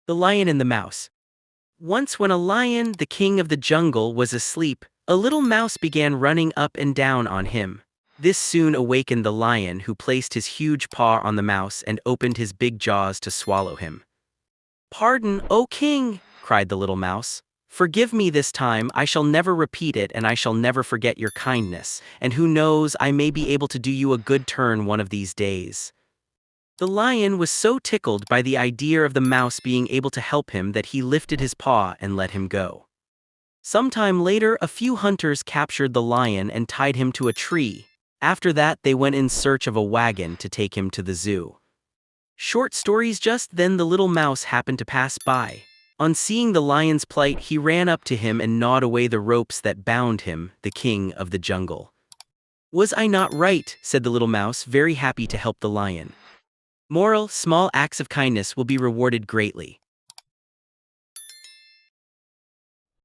The Lion and the Mouse. Once when a lion, the king of the jungle, was asleep, a little mouse began running up and down on him. This soon awakened the lion, who placed his huge paw on the mouse and opened his big jaws to swallow him. "Pardon, O king!" cried the little mouse. "Forgive me this time, I shall never repeat it, and I shall never forget your kindness, and who knows, I may be able to do you a good turn one of these days." The lion was so tickled by the idea of the mouse being able to help him that he lifted his paw and let him go. Sometime later, a few hunters captured the lion and tied him to a tree. After that, they went in search of a wagon to take him to the zoo. Short stories. Just then the little mouse happened to pass by. On seeing the lion's plight, he ran up to him and gnawed away the ropes that bound him, the king of the jungle. "Was I not right?" said the little mouse, very happy to help the lion. Moral: small acts of kindness will be rewarded greatly.